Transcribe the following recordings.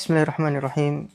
Bismillahirrahmanirrahim.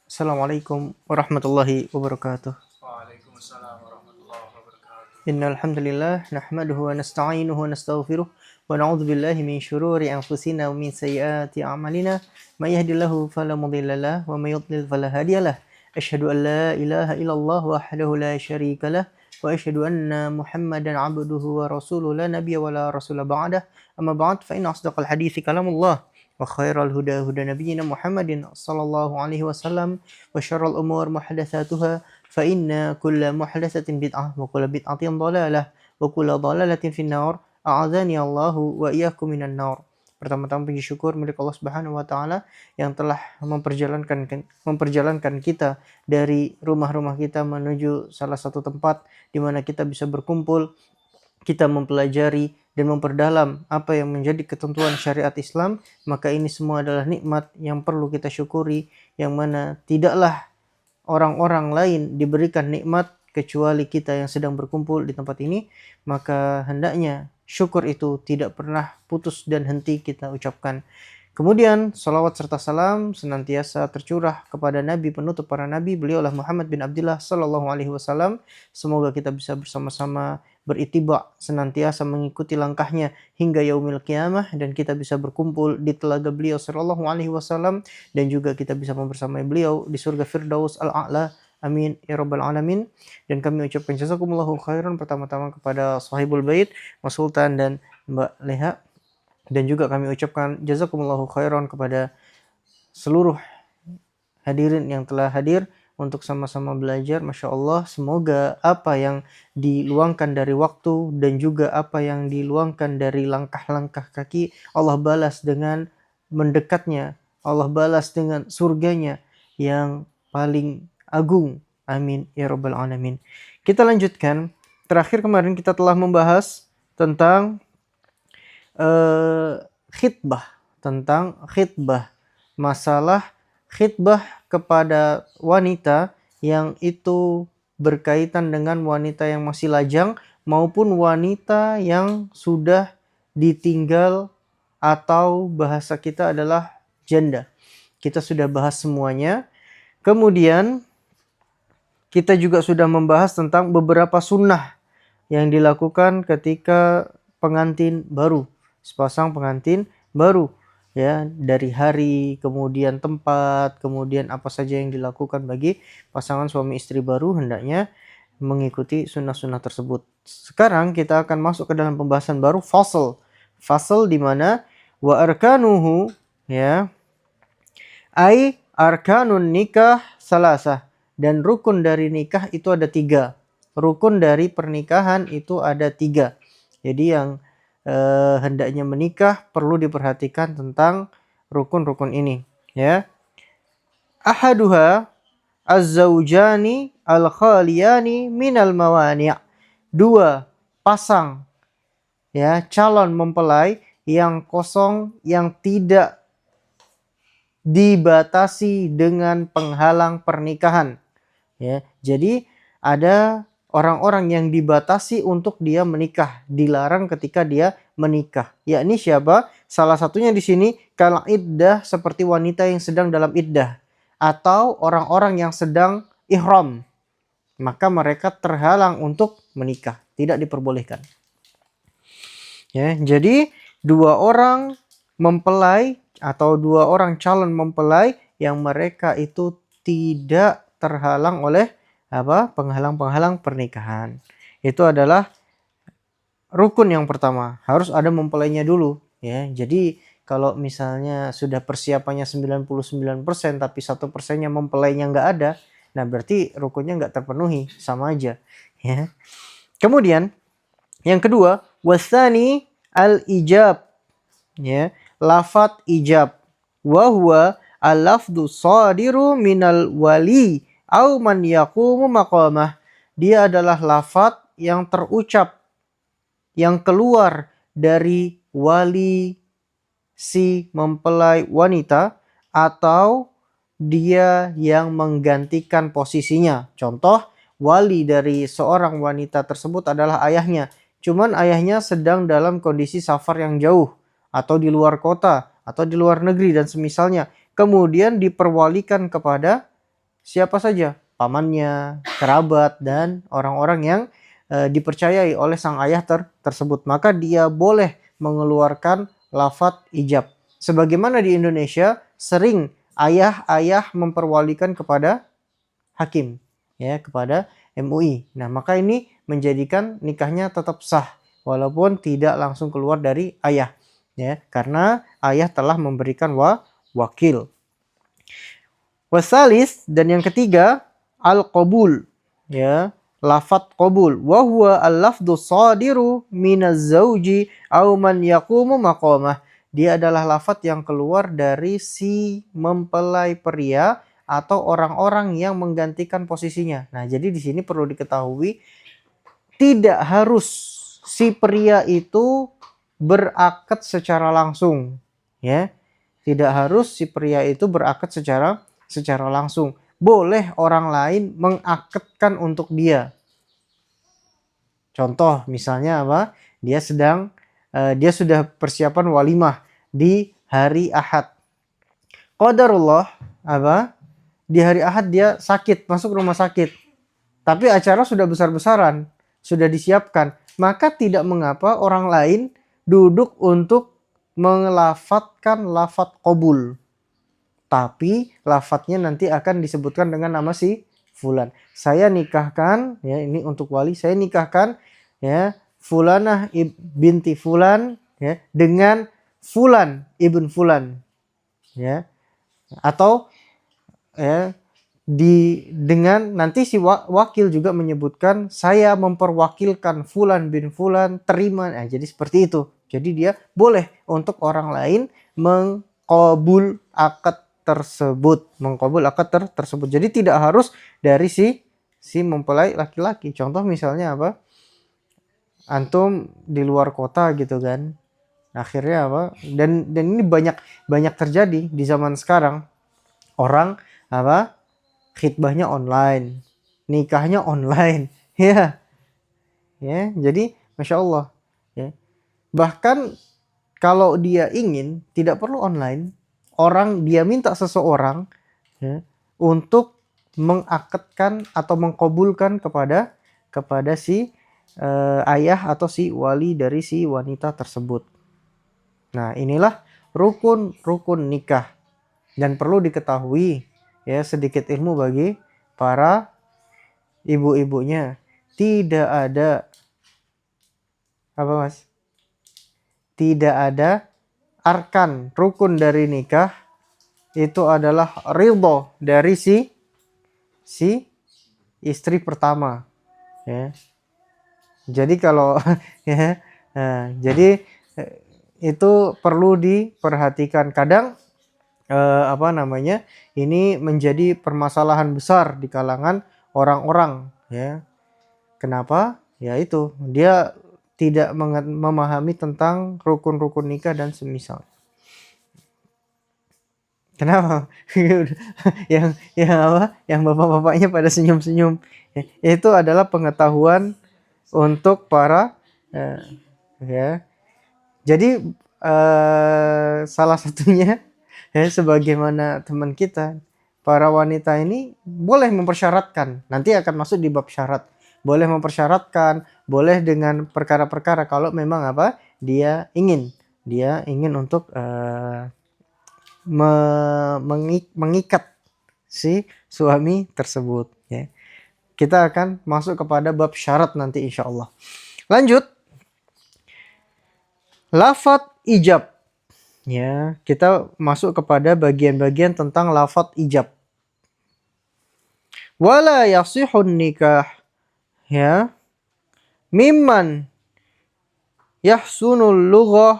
Assalamualaikum warahmatullahi wabarakatuh. Waalaikumsalam warahmatullahi wabarakatuh. Innal hamdalillah nahmaduhu wa nasta'inuhu wa nastaghfiruh wa na'udzu billahi min syururi anfusina wa min sayyiati a'malina. May yahdihillahu fala mudhillalah wa may yudlil fala hadiyalah. Asyhadu an la ilaha illallah wahdahu la syarikalah wa asyhadu anna Muhammadan 'abduhu wa rasuluhu la nabiyya wa la rasula ba'dah. Amma ba'd fa inna asdaqal hadithi kalamullah. Wa khairal huda huda nabiyyina Muhammadin sallallahu alaihi wasallam wa syarrul umur muhdatsatuha fa inna kulla muhdatsatin bid'ah wa kulla bid'atin dhalalah wa kulla dhalalatin finnar a'adzani Allahu wa iyyakum minan nar. Pertama-tama puji syukur milik Allah Subhanahu wa taala yang telah memperjalankan kita dari rumah-rumah kita menuju salah satu tempat di mana kita bisa berkumpul, kita mempelajari dan memperdalam apa yang menjadi ketentuan syariat Islam. Maka ini semua adalah nikmat yang perlu kita syukuri, yang mana tidaklah orang-orang lain diberikan nikmat kecuali kita yang sedang berkumpul di tempat ini. Maka hendaknya syukur itu tidak pernah putus dan henti kita ucapkan. Kemudian salawat serta salam senantiasa tercurah kepada Nabi penutup para Nabi, beliaulah Muhammad bin Abdullah sallallahu alaihi wasallam. Semoga kita bisa bersama-sama berittiba, senantiasa mengikuti langkahnya hingga yaumil qiyamah, dan kita bisa berkumpul di telaga beliau sallallahu alaihi wasallam, dan juga kita bisa membersamai beliau di surga Firdaus al-A'la. Amin ya rabbal alamin. Dan kami ucapkan jazakumullahu khairan pertama-tama kepada sahibul bait Mas Sultan dan Mbak Leha. Dan juga kami ucapkan jazakumullahu khairan kepada seluruh hadirin yang telah hadir untuk sama-sama belajar. Masya Allah, semoga apa yang diluangkan dari waktu dan juga apa yang diluangkan dari langkah-langkah kaki, Allah balas dengan mendekatnya, Allah balas dengan surganya yang paling agung. Amin ya rabbal alamin. Kita lanjutkan. Terakhir kemarin kita telah membahas tentang tentang khitbah, masalah khitbah kepada wanita yang itu berkaitan dengan wanita yang masih lajang maupun wanita yang sudah ditinggal atau bahasa kita adalah janda. Kita sudah bahas semuanya. Kemudian kita juga sudah membahas tentang beberapa sunnah yang dilakukan ketika pengantin baru, sepasang pengantin baru, ya, dari hari, kemudian tempat, kemudian apa saja yang dilakukan bagi pasangan suami istri baru, hendaknya mengikuti sunnah-sunnah tersebut. Sekarang kita akan masuk ke dalam pembahasan baru, fasal di mana wa arkanuhu, ya, ai arkanun nikah salasah, dan rukun dari nikah itu ada 3. Rukun dari pernikahan itu ada 3. Jadi yang hendaknya menikah perlu diperhatikan tentang rukun-rukun ini, ya. Ahaduha az-zaujani al-khaliyani minal mawani'. 2 pasang, ya, calon mempelai yang kosong, yang tidak dibatasi dengan penghalang pernikahan, ya. Jadi ada orang-orang yang dibatasi untuk dia menikah, dilarang ketika dia menikah. Yakni siapa? Salah satunya di sini kal iddah, seperti wanita yang sedang dalam iddah, atau orang-orang yang sedang ihram. Maka mereka terhalang untuk menikah, tidak diperbolehkan. Ya, jadi 2 orang mempelai atau 2 orang calon mempelai yang mereka itu tidak terhalang oleh penghalang-penghalang pernikahan. Itu adalah rukun yang pertama. Harus ada mempelainya dulu, ya. Jadi kalau misalnya sudah persiapannya 99% tapi 1%-nya mempelainya nggak ada, nah berarti rukunnya nggak terpenuhi, sama aja, ya. Kemudian yang kedua, wasani al-ijab, ya, lafat ijab. Wa huwa al-lafdhu shadiru minal wali au man yaqumu maqamah. Dia adalah lafaz yang terucap, yang keluar dari wali si mempelai wanita atau dia yang menggantikan posisinya. Contoh, wali dari seorang wanita tersebut adalah ayahnya. Cuman ayahnya sedang dalam kondisi safar yang jauh, atau di luar kota, atau di luar negeri dan semisalnya. kemudian diperwalikan kepada siapa saja, pamannya, kerabat, dan orang-orang yang dipercayai oleh sang ayah tersebut. Maka dia boleh mengeluarkan lafadz ijab. Sebagaimana di Indonesia sering ayah-ayah memperwalikan kepada hakim, ya, kepada MUI. Nah, maka ini menjadikan nikahnya tetap sah walaupun tidak langsung keluar dari ayah, ya, karena ayah telah memberikan wakil. Wasalis, dan yang ketiga al-qabul, ya, lafadz qabul, wa huwa al-lafdhu shadiru minaz zauji aw man yaqumu maqamah. Dia adalah lafadz yang keluar dari si mempelai pria atau orang-orang yang menggantikan posisinya. Nah, jadi di sini perlu diketahui tidak harus si pria itu berakad secara langsung, ya. Tidak harus si pria itu berakad secara langsung. Boleh orang lain mengakadkan untuk dia. Contoh misalnya apa? Dia sudah persiapan walimah di hari Ahad. Qadarullah apa? Di hari Ahad dia sakit, masuk rumah sakit. Tapi acara sudah besar-besaran, sudah disiapkan. Maka tidak mengapa orang lain duduk untuk melafatkan lafadz qabul. Tapi lafadznya nanti akan disebutkan dengan nama si fulan. Saya nikahkan, ya, ini untuk wali, saya nikahkan, ya, fulanah binti fulan, ya, dengan fulan ibn fulan, ya. Atau, ya, dengan nanti si wakil juga menyebutkan saya memperwakilkan fulan bin fulan, terima. Nah, jadi seperti itu. Jadi dia boleh untuk orang lain mengqabul akad tersebut, mengqabul akad tersebut. Jadi tidak harus dari si mempelai laki-laki. Contoh misalnya apa? Antum di luar kota gitu kan. Akhirnya apa? Dan ini banyak terjadi di zaman sekarang. Orang apa? Khitbahnya online, nikahnya online. Ya. Ya, jadi Masya Allah, ya. Bahkan kalau dia ingin tidak perlu online, dia minta seseorang, ya, untuk mengakadkan atau mengkabulkan kepada si ayah atau si wali dari si wanita tersebut. Nah, inilah rukun nikah. Dan perlu diketahui, ya, sedikit ilmu bagi para ibu-ibunya. Tidak ada apa, Mas? Tidak ada arkan rukun dari nikah itu adalah ridho dari si istri pertama, ya. Jadi kalau ya, jadi itu perlu diperhatikan. Kadang ini menjadi permasalahan besar di kalangan orang-orang, ya. Kenapa? Ya itu, dia tidak memahami tentang rukun-rukun nikah dan semisal. Kenapa? yang apa? Yang bapak-bapaknya pada senyum-senyum. Itu adalah pengetahuan untuk para ya. Jadi salah satunya, ya, sebagaimana teman kita, para wanita ini boleh mempersyaratkan, nanti akan masuk di bab syarat. Boleh mempersyaratkan, boleh dengan perkara-perkara kalau memang apa? Dia ingin untuk mengikat si suami tersebut, ya. Kita akan masuk kepada bab syarat nanti insya Allah. Lanjut. Lafadz ijab. Ya, kita masuk kepada bagian-bagian tentang lafadz ijab. Wala yasihun nikah, ya, mimman yahsunul lughah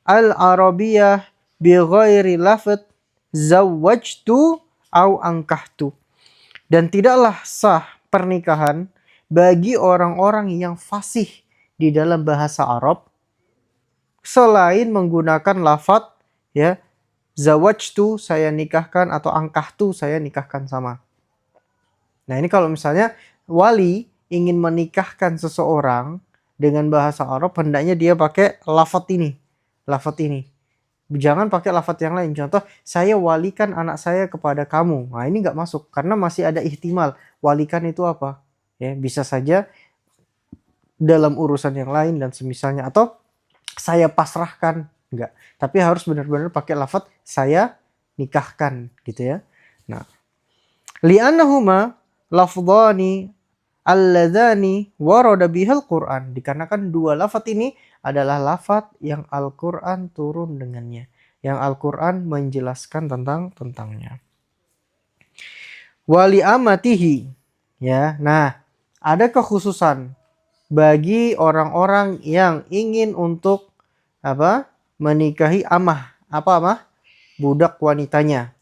al-arabiyah bi ghairi lafadz zawwajtu au ankahtu. Dan tidaklah sah pernikahan bagi orang-orang yang fasih di dalam bahasa Arab selain menggunakan lafadz, ya, zawwajtu saya nikahkan atau ankahtu saya nikahkan sama. Nah, ini kalau misalnya wali ingin menikahkan seseorang dengan bahasa Arab, hendaknya dia pakai lafadz ini. Jangan pakai lafadz yang lain. Contoh, saya walikan anak saya kepada kamu. Nah, ini nggak masuk karena masih ada ihtimal. Walikan itu apa? Ya, bisa saja dalam urusan yang lain dan semisalnya, atau saya pasrahkan, enggak. Tapi harus benar-benar pakai lafadz saya nikahkan gitu ya. Nah, li'annahuma lafdhani alladzani warada bihal Qur'an. Dikarenakan dua lafadz ini adalah lafadz yang Al-Qur'an turun dengannya. Yang Al-Qur'an menjelaskan tentangnya. Wali amatihi. Ya. Nah, ada kekhususan bagi orang-orang yang ingin untuk apa? Menikahi amah. Apa amah? Budak wanitanya.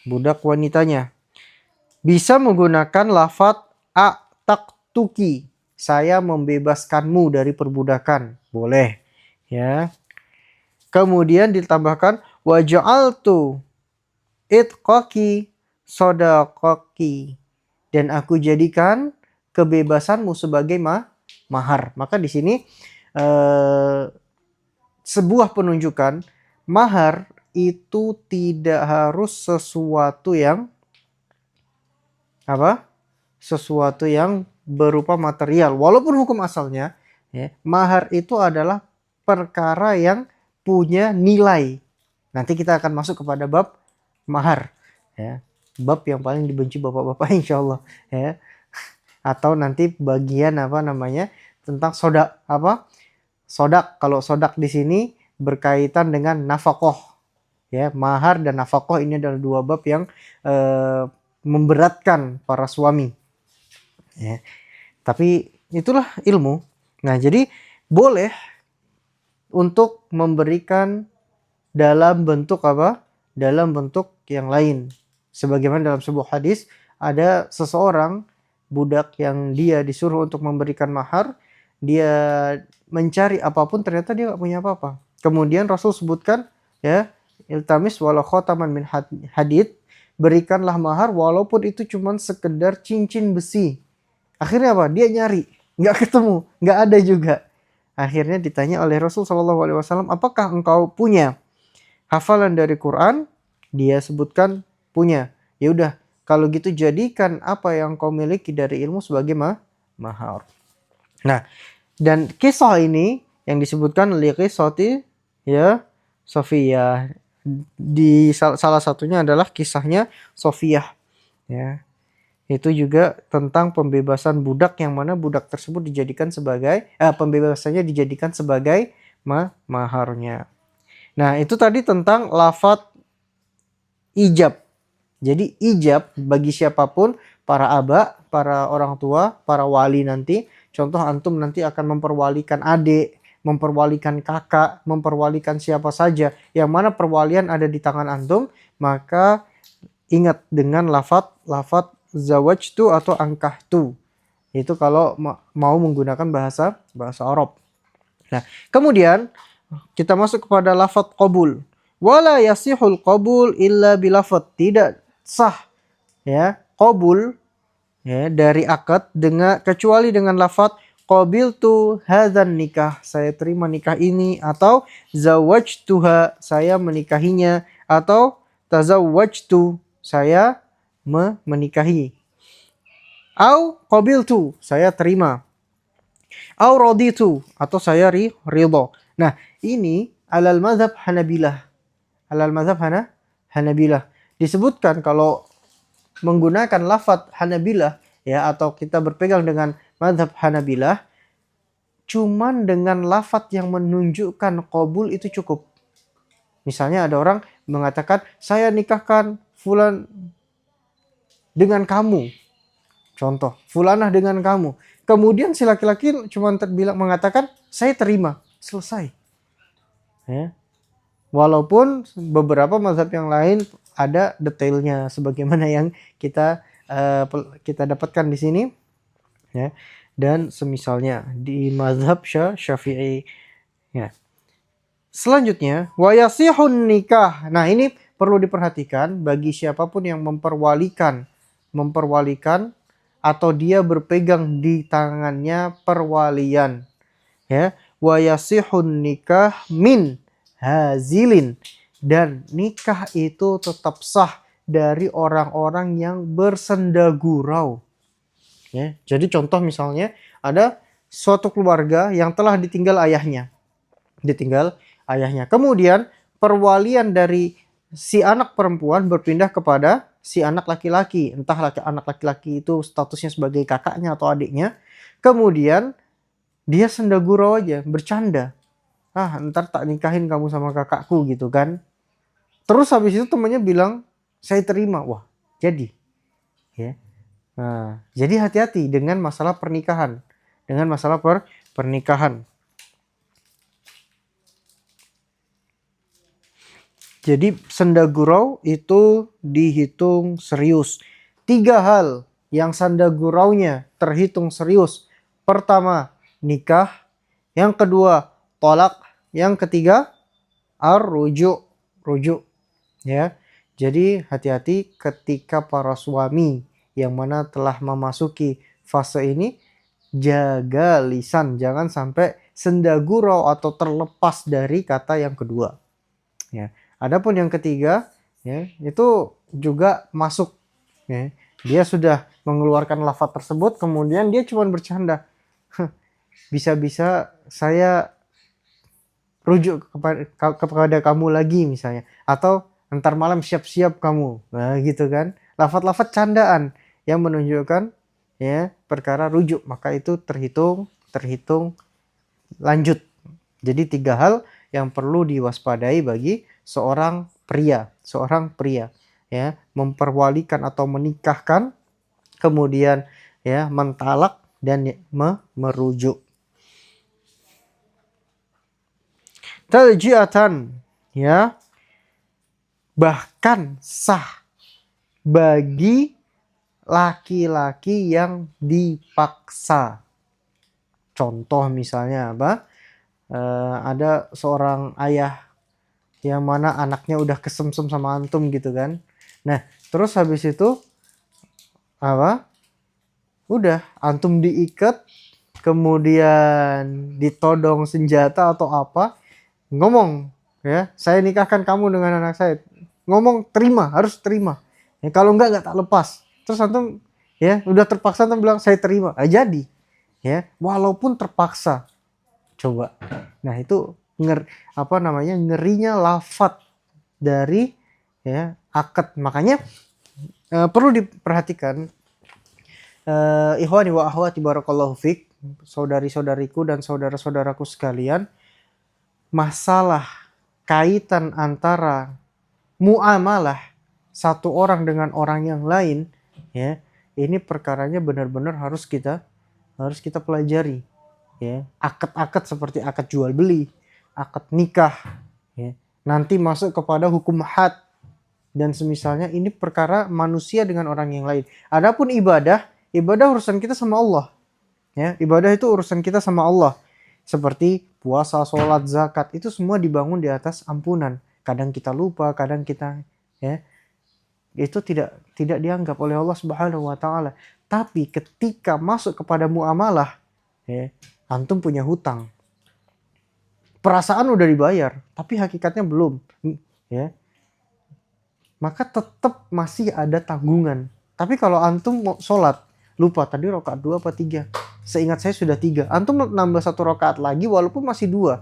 Budak wanitanya. Bisa menggunakan lafadz a'taqtuki. Saya membebaskanmu dari perbudakan. Boleh. Ya. Kemudian ditambahkan waja'altu itqaki sodaqaki. Dan aku jadikan kebebasanmu sebagai mahar. Maka di sini sebuah penunjukan mahar itu tidak harus sesuatu yang apa? Sesuatu yang berupa material. Walaupun hukum asalnya ya, mahar itu adalah perkara yang punya nilai. Nanti kita akan masuk kepada bab mahar ya. Bab yang paling dibenci bapak-bapak insyaallah ya. Atau nanti bagian apa namanya tentang sodak apa? Sodak. Kalau sodak di sini berkaitan dengan nafkah ya. Mahar dan nafkah ini adalah dua bab yang memberatkan para suami ya. Tapi itulah ilmu. Nah, jadi boleh untuk memberikan dalam bentuk apa? Dalam bentuk yang lain. Sebagaimana dalam sebuah hadis ada seseorang budak yang dia disuruh untuk memberikan mahar, dia mencari apapun ternyata dia nggak punya apa-apa. Kemudian Rasul sebutkan ya, iltamis walau khotaman min hadid, berikanlah mahar walaupun itu cuma sekedar cincin besi. Akhirnya apa? Dia nyari, nggak ketemu, nggak ada juga. Akhirnya ditanya oleh Rasul SAW, apakah engkau punya hafalan dari Quran? Dia sebutkan punya. Ya udah, kalau gitu jadikan apa yang kau miliki dari ilmu sebagai mahar. Nah, dan kisah ini yang disebutkan liqisati ya Sofiyah. Di salah satunya adalah kisahnya Sofiyah ya. Itu juga tentang pembebasan budak yang mana budak tersebut dijadikan sebagai pembebasannya dijadikan sebagai maharnya. Nah, itu tadi tentang lafadz ijab. Jadi ijab bagi siapapun, para aba, para orang tua, para wali nanti. Contoh antum nanti akan memperwalikan adik, memperwalikan kakak, memperwalikan siapa saja. Yang mana perwalian ada di tangan antum, maka ingat dengan lafadz zawajtu atau angkahtu. Itu kalau mau menggunakan bahasa Arab. Nah, kemudian kita masuk kepada lafadz qabul. Wala yasihul qabul illa bilafadz. Tidak sah ya qabul ya dari akad kecuali dengan lafadz qabiltu hadzan nikah. Saya terima nikah ini, atau zawajtuha, saya menikahinya, atau tazawwajtu, saya menikahi. Au qabiltu, saya terima. Au raditu, atau saya ridho. Nah, ini alal mazhab Hanabilah. Alal mazhab Hanabilah. Disebutkan kalau menggunakan lafadz Hanabilah ya, atau kita berpegang dengan mazhab Hanabilah, cuman dengan lafadz yang menunjukkan qabul itu cukup. Misalnya ada orang mengatakan saya nikahkan fulan dengan kamu. Contoh, fulanah dengan kamu. Kemudian si laki-laki cuma mengatakan saya terima, selesai. Ya. Walaupun beberapa mazhab yang lain ada detailnya sebagaimana yang kita dapatkan di sini ya, dan semisalnya di mazhab Syafi'i ya. Selanjutnya wayasihun nikah. Nah, ini perlu diperhatikan bagi siapapun yang memperwalikan atau dia berpegang di tangannya perwalian ya. Wayasihun nikah min hazilin. Dan nikah itu tetap sah dari orang-orang yang bersenda gurau. Ya, jadi contoh misalnya ada suatu keluarga yang telah ditinggal ayahnya. Kemudian perwalian dari si anak perempuan berpindah kepada si anak laki-laki. Entah anak laki-laki itu statusnya sebagai kakaknya atau adiknya. Kemudian dia senda gurau aja, bercanda. Ntar tak nikahin kamu sama kakakku gitu kan. Terus habis itu temannya bilang, saya terima. Wah, jadi. Ya. Nah, jadi hati-hati dengan masalah pernikahan. Pernikahan. Jadi senda gurau itu dihitung serius. 3 hal yang senda guraunya terhitung serius. Pertama, nikah. Yang kedua, tolak. Yang ketiga, rujuk. Ya. Jadi hati-hati ketika para suami yang mana telah memasuki fase ini, jaga lisan, jangan sampai senda gurau atau terlepas dari kata yang kedua. Ya. Adapun yang ketiga, ya, itu juga masuk. Ya. Dia sudah mengeluarkan lafaz tersebut, kemudian dia cuma bercanda. Bisa-bisa saya rujuk kepada kamu lagi misalnya. Atau ntar malam siap-siap kamu. Nah gitu kan. Lafaz-lafaz candaan yang menunjukkan ya perkara rujuk. Maka itu terhitung lanjut. Jadi 3 hal yang perlu diwaspadai bagi seorang pria ya, memperwalikan atau menikahkan, kemudian ya mentalak dan merujuk. Taljiatan ya, bahkan sah bagi laki-laki yang dipaksa. Contoh misalnya apa? Ada seorang ayah yang mana anaknya udah kesemsem sama antum gitu kan. Nah, terus habis itu apa? Udah antum diikat, kemudian ditodong senjata atau apa, ngomong ya, saya nikahkan kamu dengan anak saya. Ngomong harus terima. Ya, kalau enggak tak lepas. Terus antum ya udah terpaksa antum bilang saya terima. Jadi ya, walaupun terpaksa. Coba. Nah, itu ngerinya lafaz dari ya akad. Makanya perlu diperhatikan ikhwani wa akhwati barakallahu fik, saudari-saudariku dan saudara-saudaraku sekalian, masalah kaitan antara muamalah satu orang dengan orang yang lain ya, ini perkaranya benar-benar harus kita pelajari ya. Akad-akad seperti akad jual beli, akad nikah ya, nanti masuk kepada hukum had dan semisalnya, ini perkara manusia dengan orang yang lain. Adapun ibadah urusan kita sama Allah ya. Ibadah itu urusan kita sama Allah, seperti puasa, sholat, zakat, itu semua dibangun di atas ampunan. Kadang kita lupa, kadang kita ya, itu tidak dianggap oleh Allah Subhanahu wa taala. Tapi ketika masuk kepada muamalah ya, antum punya hutang. Perasaan udah dibayar, tapi hakikatnya belum ya. Maka tetap masih ada tanggungan. Tapi kalau antum mau sholat, lupa tadi rakaat 2 apa 3. Seingat saya sudah 3. Antum nambah 1 rakaat lagi walaupun masih 2.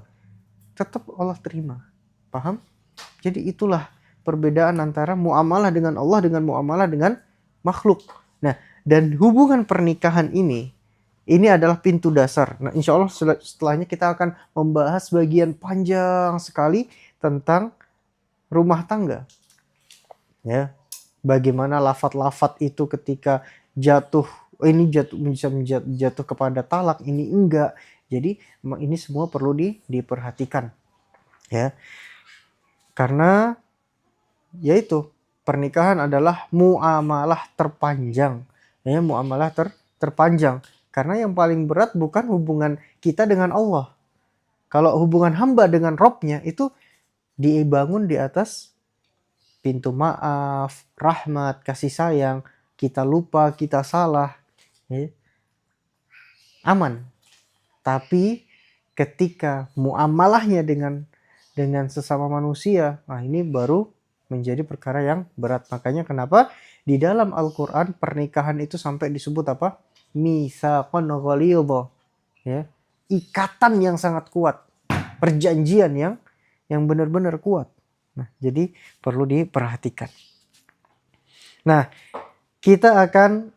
Tetap Allah terima. Paham? Jadi itulah perbedaan antara muamalah dengan Allah dengan muamalah dengan makhluk. Nah, dan hubungan pernikahan ini adalah pintu dasar. Nah, insya Allah setelahnya kita akan membahas bagian panjang sekali tentang rumah tangga. Ya, bagaimana lafaz-lafaz itu ketika jatuh, ini bisa jatuh kepada talak, ini enggak. Jadi ini semua perlu diperhatikan. Ya. Karena yaitu pernikahan adalah muamalah terpanjang. Ya, muamalah terpanjang. Karena yang paling berat bukan hubungan kita dengan Allah. Kalau hubungan hamba dengan Robnya itu dibangun di atas pintu maaf, rahmat, kasih sayang. Kita lupa, kita salah, ya, aman. Tapi ketika muamalahnya dengan dengan sesama manusia, nah ini baru menjadi perkara yang berat. Makanya kenapa di dalam Al-Quran pernikahan itu sampai disebut apa? Mitsaqan ghalidha, ya, ikatan yang sangat kuat, perjanjian yang benar-benar kuat. Nah, jadi perlu diperhatikan. Nah, kita akan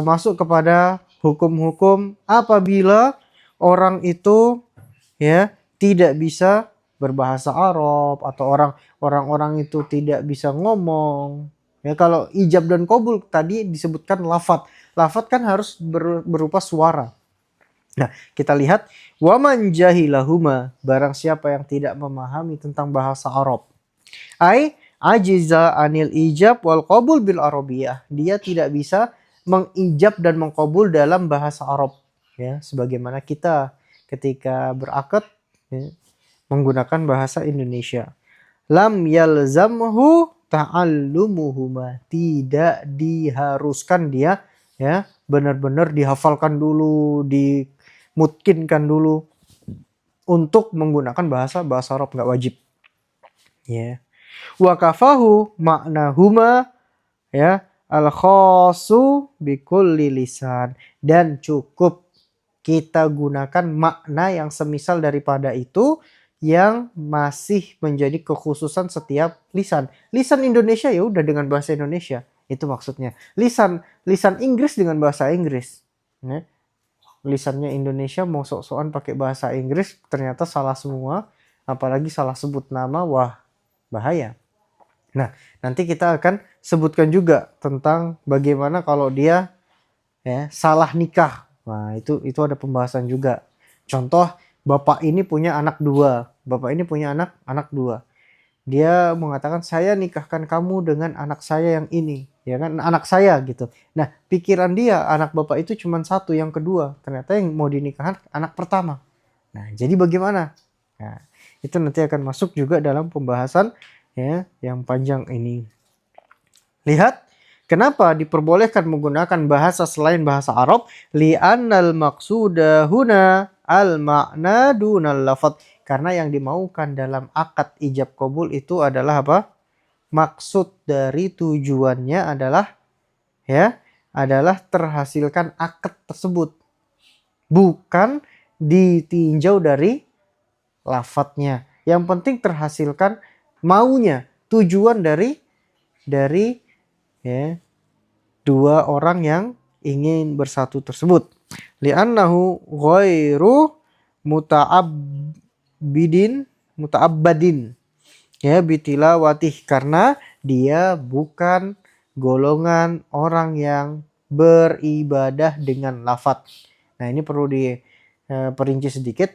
masuk kepada hukum-hukum apabila orang itu ya tidak bisa berbahasa Arab atau orang-orang itu tidak bisa ngomong. Ya, kalau ijab dan qabul tadi disebutkan lafadz. Lafadz kan harus berupa suara. Nah, kita lihat waman jahilahuma, barang siapa yang tidak memahami tentang bahasa Arab. Ajiza anil ijab wal qabul bil arabiyah. Dia tidak bisa mengijab dan mengqabul dalam bahasa Arab, ya, sebagaimana kita ketika berakad, ya, menggunakan bahasa Indonesia. Lam yalzamhu ta'allumuhuma, tidak diharuskan dia ya benar-benar dihafalkan dulu, dimutkinkan dulu untuk menggunakan bahasa Arab, nggak wajib. Ya. Wa kafahu maknahuma, ya, al khassu bikulli lisan, dan cukup kita gunakan makna yang semisal daripada itu yang masih menjadi kekhususan setiap lisan. Lisan Indonesia ya udah dengan bahasa Indonesia, itu maksudnya. Lisan Inggris dengan bahasa Inggris. Ya. Lisannya Indonesia mau sok-sokan pakai bahasa Inggris ternyata salah semua, apalagi salah sebut nama, wah bahaya. Nah, nanti kita akan sebutkan juga tentang bagaimana kalau dia ya salah nikah. Nah, itu ada pembahasan juga. Contoh, bapak ini punya anak dua. Bapak ini punya anak dua. Dia mengatakan, saya nikahkan kamu dengan anak saya yang ini. Ya kan, anak saya gitu. Nah, pikiran dia, anak bapak itu cuma satu, yang kedua. Ternyata yang mau dinikahkan anak pertama. Nah, jadi bagaimana? Nah, itu nanti akan masuk juga dalam pembahasan ya yang panjang ini. Lihat, kenapa diperbolehkan menggunakan bahasa selain bahasa Arab? Li'annal maqsuda huna al-ma'na dunal lafadz. Karena yang dimaukan dalam akad ijab qabul itu adalah apa? Maksud dari tujuannya adalah ya, adalah terhasilkan akad tersebut. Bukan ditinjau dari lafadznya. Yang penting terhasilkan maunya, tujuan dari ya, dua orang yang ingin bersatu tersebut. Li'annahu ghairu muta'abbadin ya bitilawatih, karena dia bukan golongan orang yang beribadah dengan lafadz. Nah, ini perlu diperinci sedikit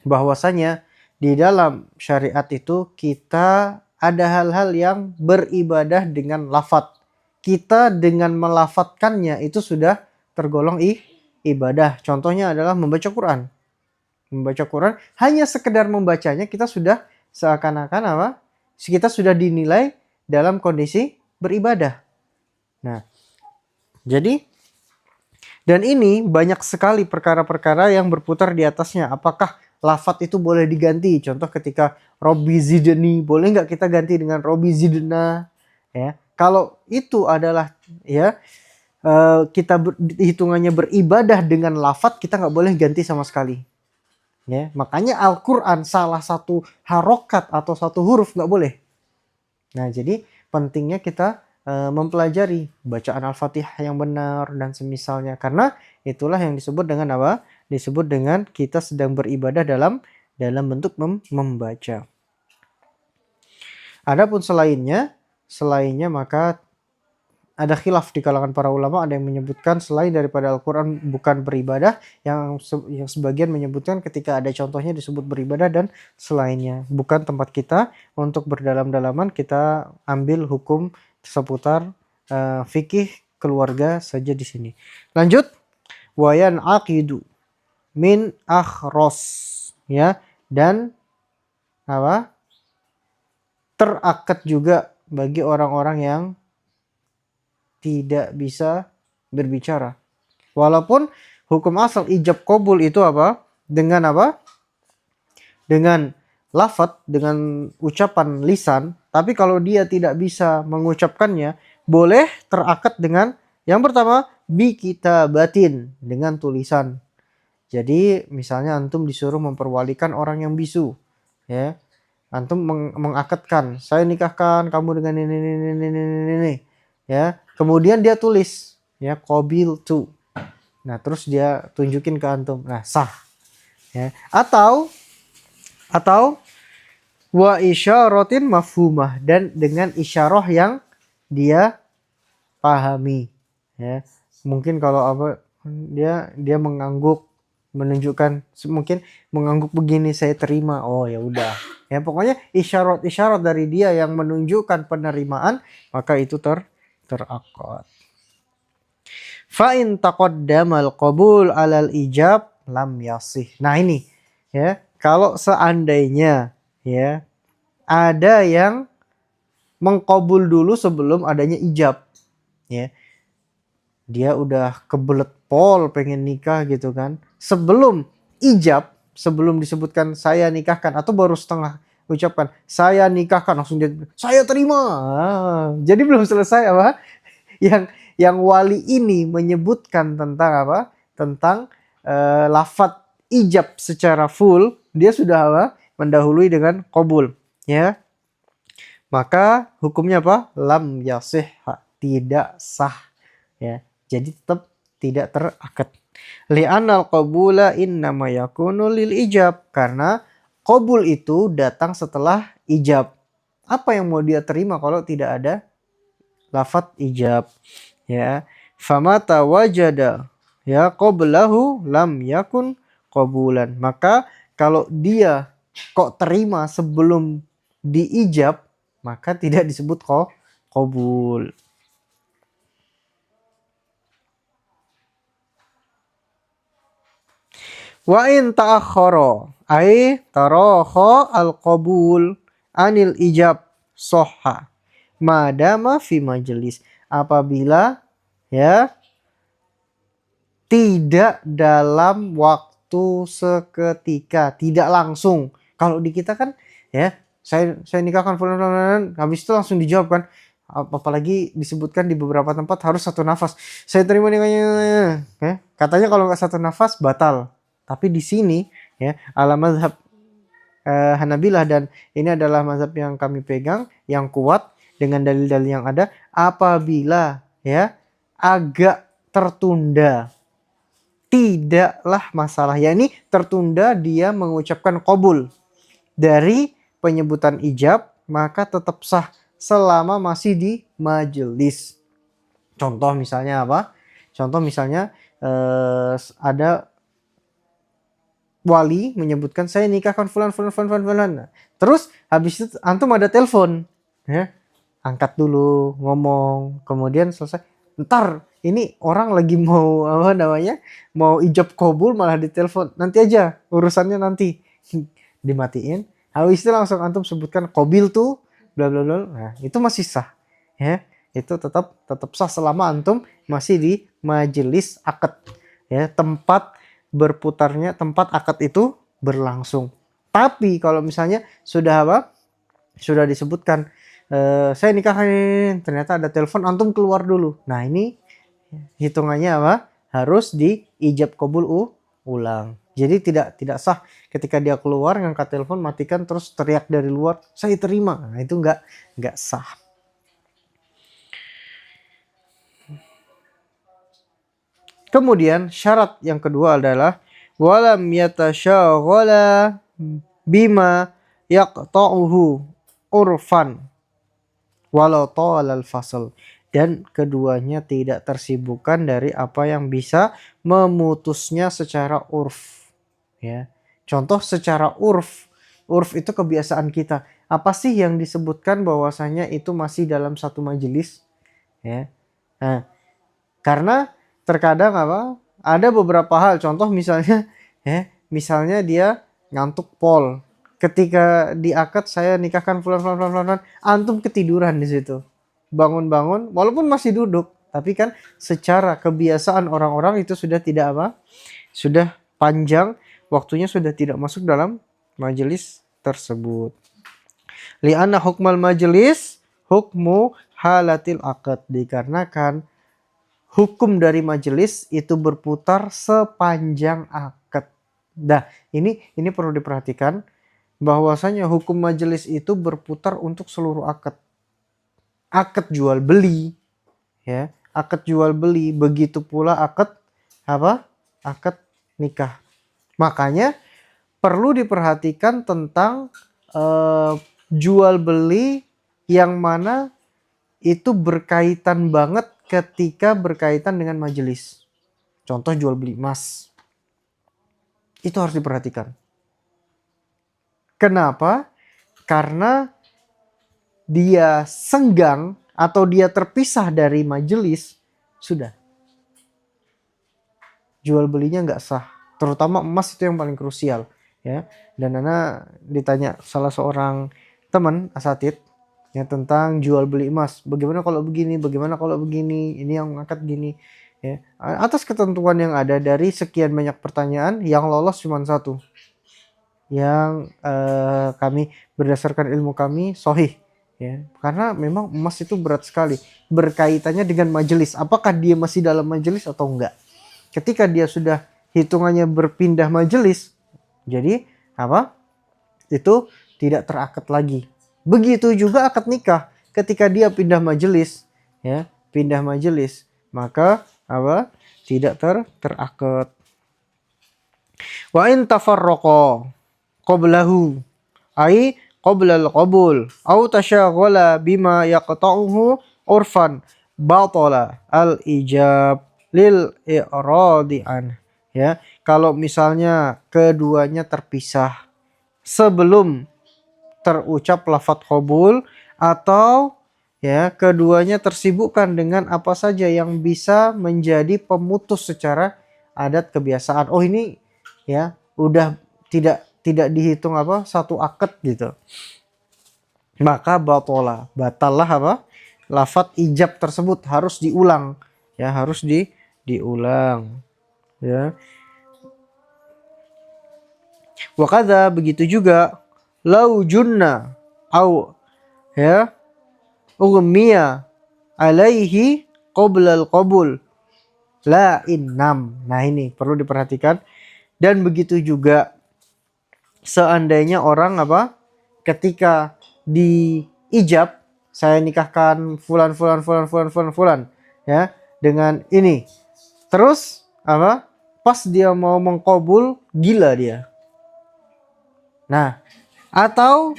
bahwasanya di dalam syariat itu kita ada hal-hal yang beribadah dengan lafadz. Kita dengan melafatkannya itu sudah tergolong ibadah. Contohnya adalah membaca Quran. Membaca Quran, hanya sekedar membacanya kita sudah seakan-akan apa? Kita sudah dinilai dalam kondisi beribadah. Nah, jadi dan ini banyak sekali perkara-perkara yang berputar di atasnya. Apakah lafadz itu boleh diganti? Contoh ketika Robbi zidni, boleh nggak kita ganti dengan Robbi zidna? Ya, kalau itu adalah ya kita hitungannya beribadah dengan lafadz, kita nggak boleh ganti sama sekali. Ya, makanya Al-Quran salah satu harokat atau satu huruf nggak boleh. Nah, jadi pentingnya kita mempelajari bacaan Al-Fatihah yang benar dan semisalnya, karena itulah yang disebut dengan apa? Disebut dengan kita sedang beribadah dalam bentuk membaca. Adapun selainnya maka ada khilaf di kalangan para ulama, ada yang menyebutkan selain daripada Al-Quran bukan beribadah, yang sebagian menyebutkan ketika ada contohnya disebut beribadah, dan selainnya. Bukan tempat kita untuk berdalam-dalaman, kita ambil hukum seputar fikih keluarga saja di sini. Lanjut, wayan aqidu min akhros, ya, dan apa? Terakad juga bagi orang-orang yang tidak bisa berbicara. Walaupun hukum asal ijab qabul itu apa? Dengan apa? Dengan lafadz, dengan ucapan lisan, tapi kalau dia tidak bisa mengucapkannya, boleh terakad dengan yang pertama bi kitabatin, dengan tulisan. Jadi misalnya antum disuruh memperwalikan orang yang bisu, ya. Antum mengakadkan, saya nikahkan kamu dengan ini, ya. Kemudian dia tulis, ya, qabil tu. Nah, terus dia tunjukin ke antum. Nah, sah, ya. Atau wa isyaratin mafhumah, dan dengan isyarah yang dia pahami, ya. Mungkin kalau apa, dia mengangguk, menunjukkan, mungkin mengangguk begini, saya terima, oh ya udah, ya pokoknya isyarat dari dia yang menunjukkan penerimaan, maka itu terakad. Fa in taqaddamal qabul alal ijab lam yasih. Nah ini, ya, kalau seandainya, ya, ada yang mengkabul dulu sebelum adanya ijab, ya. Dia udah kebelet pol pengen nikah gitu kan. Sebelum ijab, sebelum disebutkan saya nikahkan, atau baru setengah ucapkan saya nikahkan, langsung dia saya terima. Jadi belum selesai apa? Yang wali ini menyebutkan tentang apa? Tentang lafadz ijab secara full, dia sudah apa? Mendahului dengan qabul, ya. Maka hukumnya apa? Lam yasih, tidak sah, ya. Jadi tetap tidak terakad. Li'anal qabula innama yakunu lil ijab, karena qabul itu datang setelah ijab. Apa yang mau dia terima kalau tidak ada lafadz ijab, ya. Famata wajada, ya, qablahu lam yakun qabulan. Maka kalau dia kok terima sebelum diijab, maka tidak disebut qabul. Wa in ta'akhkhara ay taraha al-qabul anil ijab sahha madama fi majelis. Apabila, ya, tidak dalam waktu seketika, tidak langsung. Kalau di kita kan, ya, saya nikahkan fulan, habis itu langsung dijawab kan. Apalagi disebutkan di beberapa tempat harus satu nafas. Saya terima nikahnya, ya. Katanya kalau nggak satu nafas batal. Tapi di sini, ya, ala mazhab Hanabilah, dan ini adalah mazhab yang kami pegang yang kuat dengan dalil-dalil yang ada, apabila, ya, agak tertunda, tidaklah masalah. Yakni tertunda dia mengucapkan qabul dari penyebutan ijab, maka tetap sah selama masih di majelis. Contoh misalnya apa? Contoh misalnya ada wali menyebutkan saya nikahkan fulan. Terus habis itu antum ada telepon, ya, angkat dulu, ngomong, kemudian selesai. Ntar ini orang lagi mau apa namanya, mau ijab kabul malah ditelepon, nanti aja urusannya nanti. Dimatiin. Habis itu langsung antum sebutkan qabil tuh bla bla bla. Nah, itu masih sah, ya. Itu tetap sah selama antum masih di majelis akad, ya, tempat berputarnya, tempat akad itu berlangsung. Tapi kalau misalnya sudah apa? Sudah disebutkan saya nikahin, ternyata ada telepon, antum keluar dulu. Nah, ini hitungannya apa? Harus di ijab qabul ulang. Jadi tidak sah ketika dia keluar ngangkat telepon, matikan, terus teriak dari luar, "Saya terima." Nah, itu enggak sah. Kemudian syarat yang kedua adalah walam yatasyaghala bima yaqta'uhu urfan walau talal fasl, dan keduanya tidak tersibukkan dari apa yang bisa memutusnya secara urf, ya. Contoh secara urf itu kebiasaan kita. Apa sih yang disebutkan bahwasanya itu masih dalam satu majelis, ya. Nah, karena terkadang apa? Ada beberapa hal, contoh misalnya, ya, misalnya dia ngantuk pol. Ketika di akad saya nikahkan fulan, antum ketiduran di situ. Bangun-bangun walaupun masih duduk, tapi kan secara kebiasaan orang-orang itu sudah tidak apa? Sudah panjang, waktunya sudah tidak masuk dalam majelis tersebut. Li'anna hukmal majlis hukmu halatil aqd, dikarenakan hukum dari majelis itu berputar sepanjang akad. Nah, ini perlu diperhatikan bahwasanya hukum majelis itu berputar untuk seluruh akad. Akad jual beli, ya, akad jual beli, begitu pula akad apa? Akad nikah. Makanya perlu diperhatikan tentang jual beli yang mana itu berkaitan banget ketika berkaitan dengan majelis. Contoh jual beli emas. Itu harus diperhatikan. Kenapa? Karena dia senggang atau dia terpisah dari majelis, sudah. Jual belinya nggak sah. Terutama emas itu yang paling krusial. Ya. Dan Nana ditanya salah seorang teman asatid ya tentang jual beli emas. Bagaimana kalau begini? Bagaimana kalau begini? Ini yang ngangkat gini. Ya. Atas ketentuan yang ada dari sekian banyak pertanyaan, yang lolos cuma satu. Yang kami berdasarkan ilmu kami sahih. Ya, karena memang emas itu berat sekali, berkaitannya dengan majelis. Apakah dia masih dalam majelis atau enggak? Ketika dia sudah hitungannya berpindah majelis, jadi apa? Itu tidak terakad lagi. Begitu juga akad nikah. Ketika dia pindah majelis, ya, pindah majelis, maka apa? Tidak terakad. Wa in tafarraqa qablahu ai qabla al-qabul au tasyaghala bima yaqta'uhu urfan batala al-ijab lil i'radi an. Ya, kalau misalnya keduanya terpisah sebelum terucap lafadz qabul, atau ya keduanya tersibukkan dengan apa saja yang bisa menjadi pemutus secara adat kebiasaan. Oh, ini ya udah tidak dihitung apa satu akad gitu, maka batallah apa lafadz ijab tersebut harus diulang, ya harus diulang, ya. Wakadha, begitu juga lau junna au ya ughmiya alaihi qabla al-qabul la innam. Nah, ini perlu diperhatikan. Dan begitu juga seandainya orang apa ketika di ijab, saya nikahkan fulan ya dengan ini, terus apa pas dia mau mengkabul gila dia. Nah, atau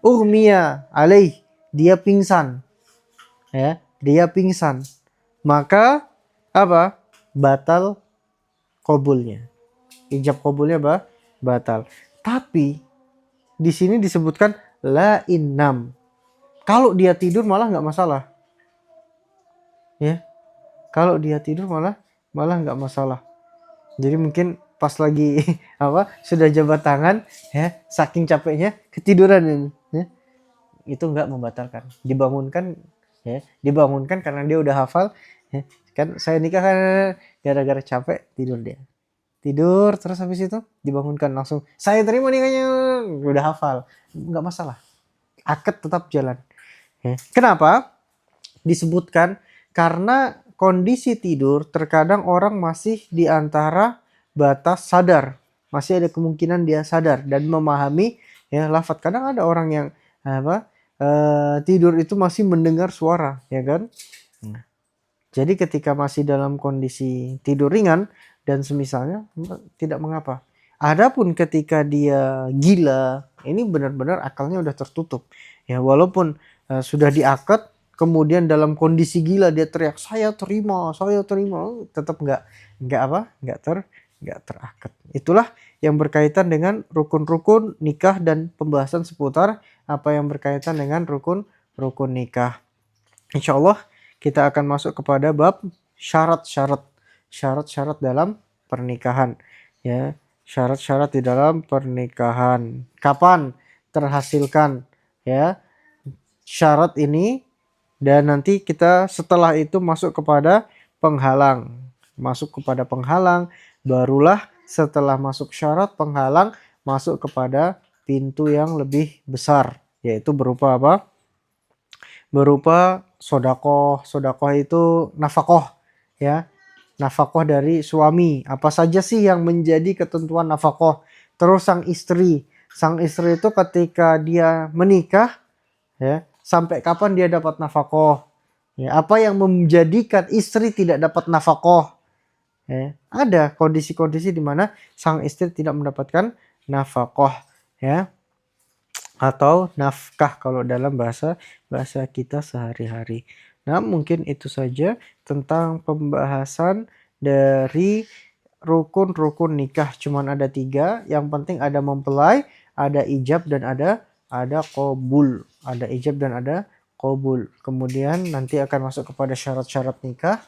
ughmiya alaih, dia pingsan, ya dia pingsan, maka apa batal kabulnya, ijab kabulnya batal. Tapi di sini disebutkan la innam. Kalau dia tidur malah nggak masalah. Ya. Kalau dia tidur malah nggak masalah. Jadi mungkin pas lagi apa sudah jabat tangan ya, saking capeknya ketiduran ya. Itu nggak membatalkan. Dibangunkan ya, dibangunkan karena dia udah hafal ya. Kan saya nikah kan gara-gara capek, tidur dia. Tidur terus habis itu dibangunkan langsung saya terima nikahnya, udah hafal, nggak masalah, akad tetap jalan ya. Kenapa disebutkan? Karena kondisi tidur terkadang orang masih di antara batas sadar, masih ada kemungkinan dia sadar dan memahami ya lafadz. Kadang ada orang yang apa tidur itu masih mendengar suara, ya kan. Jadi ketika masih dalam kondisi tidur ringan dan semisalnya tidak mengapa. Adapun ketika dia gila, ini benar-benar akalnya udah tertutup. Ya walaupun sudah diakad, kemudian dalam kondisi gila dia teriak saya terima, tetap nggak terakad. Itulah yang berkaitan dengan rukun-rukun nikah dan pembahasan seputar apa yang berkaitan dengan rukun nikah. Insya Allah kita akan masuk kepada bab syarat-syarat dalam pernikahan, ya. Syarat-syarat di dalam pernikahan. Kapan terhasilkan ya syarat ini, dan nanti kita setelah itu masuk kepada penghalang. Barulah setelah masuk syarat penghalang masuk kepada pintu yang lebih besar, yaitu berupa apa? Berupa sodakoh. Sodakoh itu nafkah, ya. Nafkah dari suami. Apa saja sih yang menjadi ketentuan nafkah? Terus sang istri. Sang istri itu ketika dia menikah, ya, sampai kapan dia dapat nafkah? Ya, apa yang menjadikan istri tidak dapat nafkah? Ya, ada kondisi-kondisi di mana sang istri tidak mendapatkan nafkah, ya, atau nafkah kalau dalam bahasa kita sehari-hari. Nah, mungkin itu saja tentang pembahasan dari rukun-rukun nikah. Cuman ada 3. Yang penting ada mempelai, ada ijab, dan ada qabul. Ada ijab dan ada qabul. Kemudian nanti akan masuk kepada syarat-syarat nikah,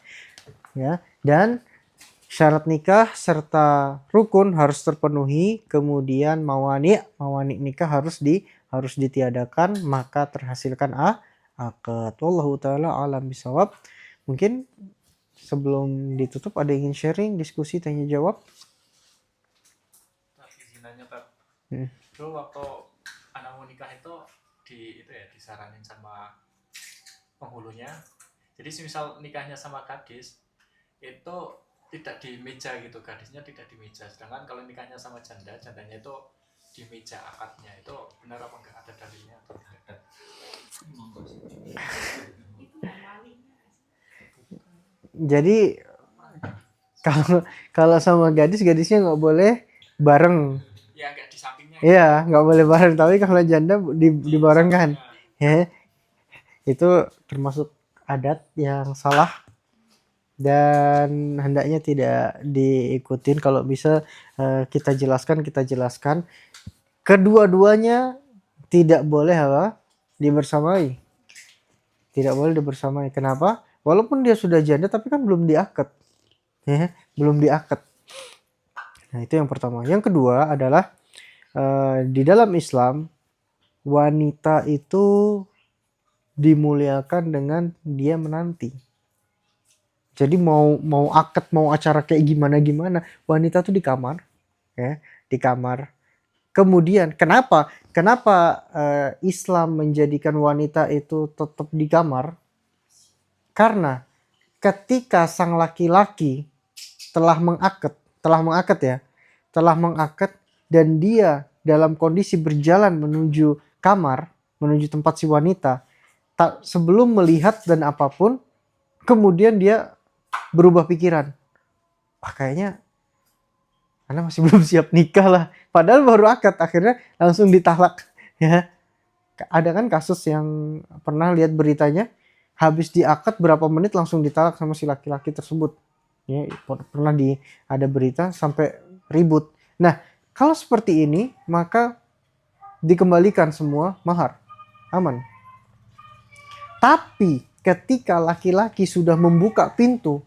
ya. Dan syarat nikah serta rukun harus terpenuhi, kemudian mawani nikah harus ditiadakan, maka terhasilkan akad. Wallahu taala alam bisawab. Mungkin sebelum ditutup ada yang ingin sharing, diskusi, tanya jawab? Tapi izin nanya, Pak. Hmm. Dulu waktu anak mau nikah itu disaranin sama penghulunya. Jadi misal nikahnya sama gadis itu tidak di meja gitu, gadisnya tidak di meja. Sedangkan kalau nikahnya sama janda, jandanya itu di meja akadnya. Itu benar apa enggak, ada dalilnya atau tidak? Jadi kalau sama gadisnya nggak boleh bareng. Ya enggak di sampingnya. Iya, nggak boleh bareng. Tapi kalau janda dibarengkan, ya, itu termasuk adat yang salah dan hendaknya tidak diikutin. Kalau bisa kita jelaskan. Kedua-duanya tidak boleh dibersamai. Tidak boleh dibersamai. Kenapa? Walaupun dia sudah janda tapi kan belum diakad. Ya, belum diakad. Nah, itu yang pertama. Yang kedua adalah di dalam Islam wanita itu dimuliakan dengan dia menanti. Jadi mau akad, mau acara kayak gimana, wanita tuh di kamar, ya, di kamar. Kemudian kenapa Islam menjadikan wanita itu tetap di kamar? Karena ketika sang laki-laki telah mengakad dan dia dalam kondisi berjalan menuju kamar, menuju tempat si wanita, sebelum melihat dan apapun, kemudian dia berubah pikiran. Kayaknya Anda masih belum siap nikah lah. Padahal baru akad, akhirnya langsung ditalak. Ya, ada kan kasus yang pernah lihat beritanya, habis diakad berapa menit langsung ditalak sama si laki-laki tersebut. Ya, pernah ada berita sampai ribut. Nah, kalau seperti ini maka dikembalikan semua mahar, aman. Tapi ketika laki-laki sudah membuka pintu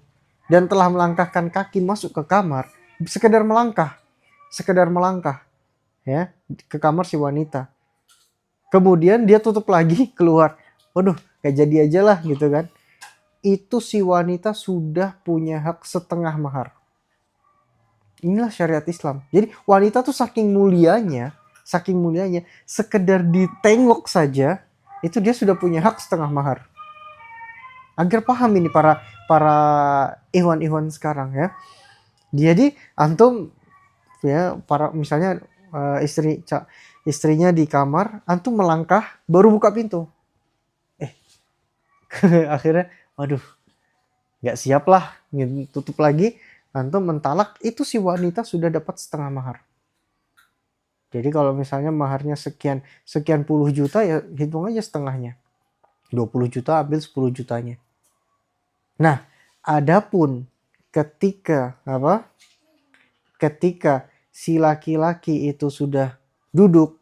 dan telah melangkahkan kaki masuk ke kamar, sekedar melangkah, ya, ke kamar si wanita. Kemudian dia tutup lagi, keluar. Waduh, gak jadi aja lah gitu kan. Itu si wanita sudah punya hak setengah mahar. Inilah syariat Islam. Jadi wanita tuh saking mulianya, sekedar ditengok saja, itu dia sudah punya hak setengah mahar. Agar paham ini para ikhwan sekarang, ya. Jadi antum, ya, para misalnya istrinya di kamar, antum melangkah baru buka pintu. Akhirnya waduh, nggak siap lah, tutup lagi, antum mentalak, itu si wanita sudah dapat setengah mahar. Jadi kalau misalnya maharnya sekian puluh juta, ya hitung aja setengahnya. 20 juta ambil 10 jutanya. Nah, adapun ketika si laki-laki itu sudah duduk,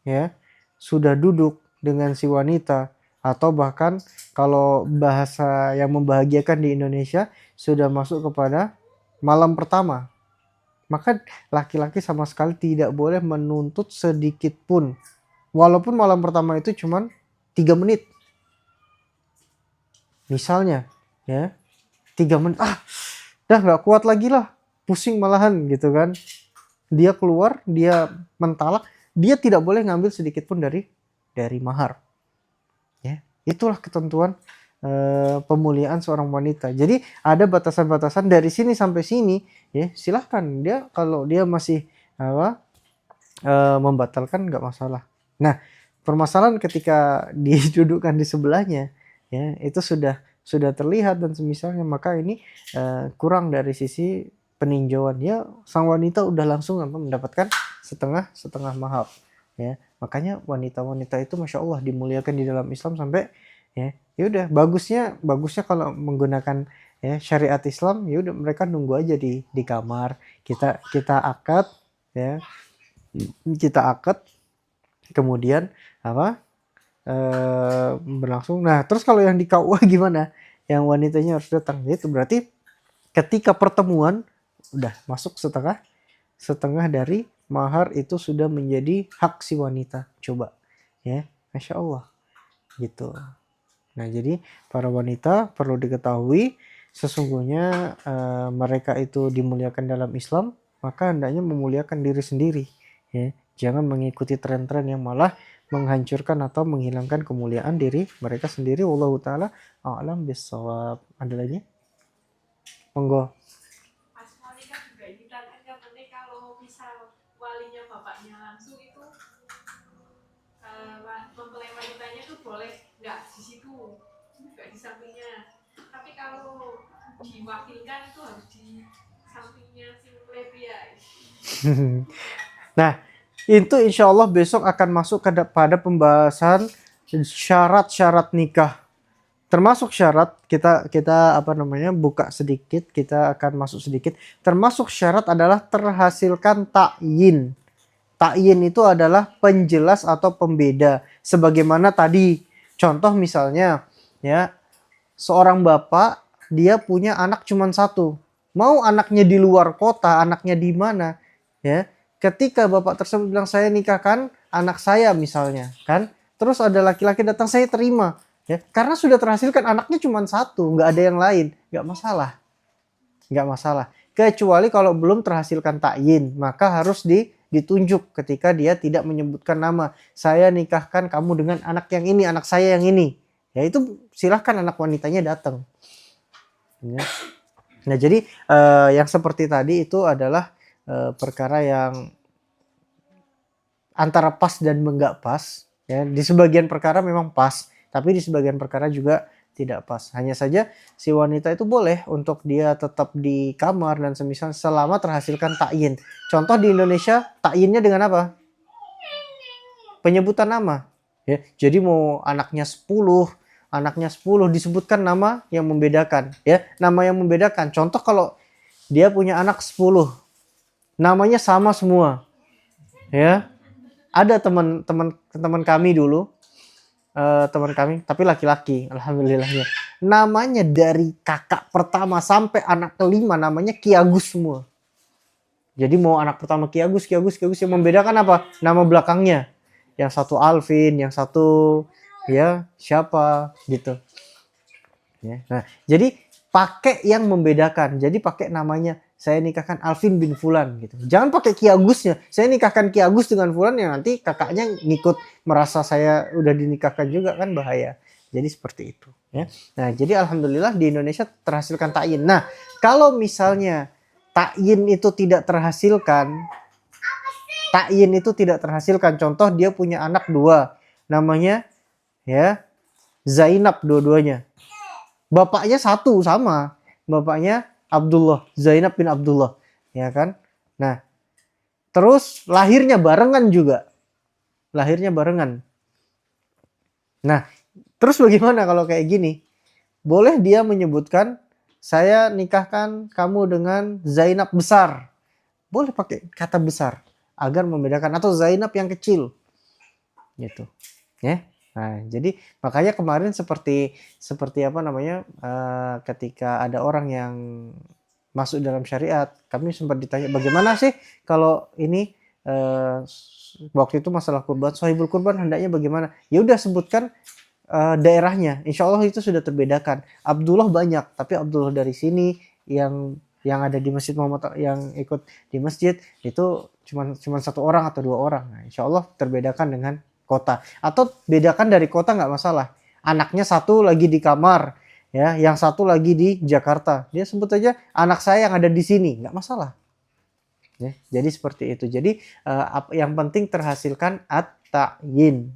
ya, sudah duduk dengan si wanita, atau bahkan kalau bahasa yang membahagiakan di Indonesia sudah masuk kepada malam pertama, maka laki-laki sama sekali tidak boleh menuntut sedikit pun, walaupun malam pertama itu cuma 3 menit. Misalnya, ya, 3 menit, dah nggak kuat lagi lah, pusing malahan gitu kan. Dia keluar, dia mentalak, dia tidak boleh ngambil sedikit pun dari mahar. Ya, itulah ketentuan pemuliaan seorang wanita. Jadi ada batasan-batasan dari sini sampai sini, ya silahkan dia kalau dia masih membatalkan nggak masalah. Nah, permasalahan ketika didudukkan di sebelahnya, ya itu sudah terlihat dan semisalnya, maka ini kurang dari sisi peninjauan. Ya sang wanita udah langsung mendapatkan setengah mahar. Ya makanya wanita-wanita itu masya Allah dimuliakan di dalam Islam sampai ya udah bagusnya kalau menggunakan syariat Islam, ya udah mereka nunggu aja di kamar, kita akad, ya kita akad, kemudian berlangsung. Nah terus kalau yang di KUA gimana, yang wanitanya harus datang, itu berarti ketika pertemuan udah masuk setengah dari mahar, itu sudah menjadi hak si wanita. Coba ya, masya Allah gitu. Nah jadi para wanita perlu diketahui sesungguhnya mereka itu dimuliakan dalam Islam, maka hendaknya memuliakan diri sendiri, ya jangan mengikuti tren-tren yang malah menghancurkan atau menghilangkan kemuliaan diri mereka sendiri. Wallahu taala a'lam bissawab. Ada lagi? Monggo. Mas Monica juga ini katanya kalau misal walinya bapaknya langsung itu mempelai wanitanya tuh boleh nggak di situ, nggak di sampingnya. Tapi kalau diwakilkan itu harus di sampingnya si mempelai pria. Nah itu insya Allah besok akan masuk pada pembahasan syarat-syarat nikah. Termasuk syarat kita buka sedikit, kita akan masuk sedikit. Termasuk syarat adalah terhasilkan ta'yin. Ta'yin itu adalah penjelas atau pembeda. Sebagaimana tadi contoh misalnya ya, seorang bapak dia punya anak cuma satu. Mau anaknya di luar kota, anaknya di mana, ya. Ketika bapak tersebut bilang saya nikahkan anak saya misalnya, kan? Terus ada laki-laki datang, saya terima. Ya, karena sudah terhasilkan anaknya cuma satu, nggak ada yang lain, nggak masalah. Kecuali kalau belum terhasilkan ta'yin, maka harus ditunjuk ketika dia tidak menyebutkan nama. Saya nikahkan kamu dengan anak yang ini, anak saya yang ini. Ya itu silahkan anak wanitanya datang. Ya. Nah jadi yang seperti tadi itu adalah perkara yang antara pas dan enggak pas. Ya, di sebagian perkara memang pas, tapi di sebagian perkara juga tidak pas. Hanya saja si wanita itu boleh untuk dia tetap di kamar dan semisal selama terhasilkan ta'yin. Contoh di Indonesia ta'yinnya dengan apa? Penyebutan nama. Ya, jadi mau anaknya 10 disebutkan nama yang membedakan. Ya, nama yang membedakan. Contoh kalau dia punya anak 10, namanya sama semua. Ya, ada teman kami dulu, teman kami tapi laki-laki, alhamdulillahnya, namanya dari kakak pertama sampai anak kelima namanya Ki Agus semua. Jadi mau anak pertama Ki Agus, yang membedakan apa? Nama belakangnya. Yang satu Alvin, yang satu ya siapa gitu. Ya. Nah, jadi pakai yang membedakan. Jadi pakai namanya, saya nikahkan Alvin bin Fulan gitu. Jangan pakai Ki Agusnya. Saya nikahkan Ki Agus dengan Fulan, yang nanti kakaknya ngikut merasa saya udah dinikahkan juga, kan bahaya. Jadi seperti itu ya. Nah, jadi alhamdulillah di Indonesia terhasilkan ta'yin. Nah, kalau misalnya ta'yin itu tidak terhasilkan, contoh dia punya anak 2, namanya ya Zainab dua-duanya. Bapaknya satu sama, bapaknya Abdullah, Zainab bin Abdullah, ya kan? Nah, terus lahirnya barengan juga. Nah, terus bagaimana kalau kayak gini? Boleh dia menyebutkan, saya nikahkan kamu dengan Zainab besar. Boleh pakai kata besar agar membedakan, atau Zainab yang kecil. Gitu. Ya. Nah, jadi makanya kemarin seperti ketika ada orang yang masuk dalam syariat, kami sempat ditanya bagaimana sih kalau ini waktu itu masalah kurban, sahibul kurban hendaknya bagaimana? Ya udah sebutkan daerahnya, insya Allah itu sudah terbedakan. Abdullah banyak, tapi Abdullah dari sini yang ada di Masjid Muhammad, yang ikut di masjid itu cuman satu orang atau dua orang. Nah, insya Allah terbedakan dengan kota. Atau bedakan dari kota nggak masalah. Anaknya satu lagi di kamar, ya, yang satu lagi di Jakarta. Dia sebut aja anak saya yang ada di sini, nggak masalah. Ya, jadi seperti itu. Jadi yang penting terhasilkan at-ta'yin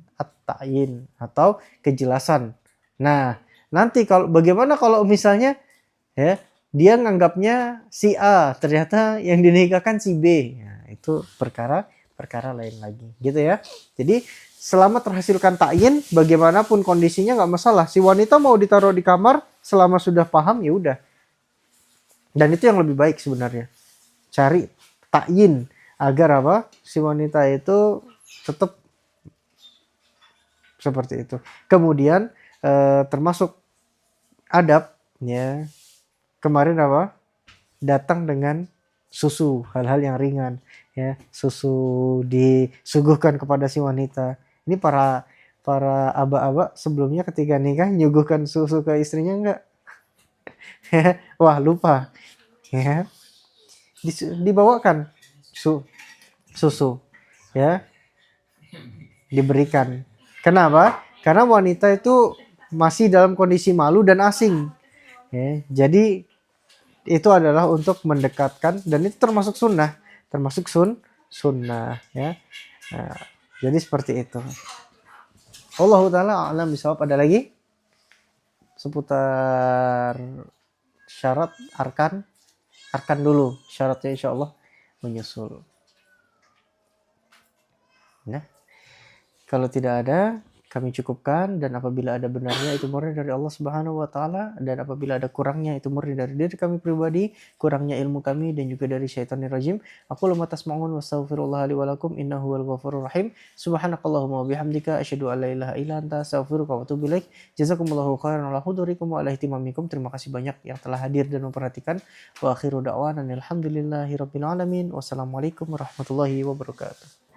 atau kejelasan. Nah, nanti bagaimana kalau misalnya ya dia nganggapnya si A, ternyata yang dinikahkan si B. Nah, itu perkara lain lagi, gitu ya. Jadi selama terhasilkan ta'yin, bagaimanapun kondisinya nggak masalah. Si wanita mau ditaruh di kamar, selama sudah paham ya udah. Dan itu yang lebih baik sebenarnya. Cari ta'yin agar apa? Si wanita itu tetap seperti itu. Kemudian termasuk adab, ya. Kemarin apa? Datang dengan susu, hal-hal yang ringan, ya. Susu disuguhkan kepada si wanita. Ini para aba-aba sebelumnya ketika nikah nyuguhkan susu ke istrinya enggak? Wah, lupa. Ya. Dibawakan susu, ya. Diberikan. Kenapa? Karena wanita itu masih dalam kondisi malu dan asing. Ya, jadi itu adalah untuk mendekatkan, dan itu termasuk sunnah, sunnah, ya. Nah, jadi seperti itu. Allahu taala a'lam bishawab. Ada lagi seputar syarat arkan dulu syaratnya, insyaallah menyusul. Nah, kalau tidak ada kami cukupkan, dan apabila ada benarnya itu murni dari Allah Subhanahu wa taala, dan apabila ada kurangnya itu murni dari diri kami pribadi, kurangnya ilmu kami dan juga dari syaitanir rajim. Aku lemah tasma'un wa astaghfirullah li wa lakum innahu wal ghafurur rahim. Subhanakallahumma wa bihamdika asyhadu an la ilaha illa anta astaghfiruka wa atubu ilaik. Jazakumullahu khairan ala hudurikum wa ala ihtimamikum. Terima kasih banyak yang telah hadir dan memperhatikan. Wa akhiru da'wana alhamdulillahi rabbil alamin. Wassalamualaikum warahmatullahi wabarakatuh.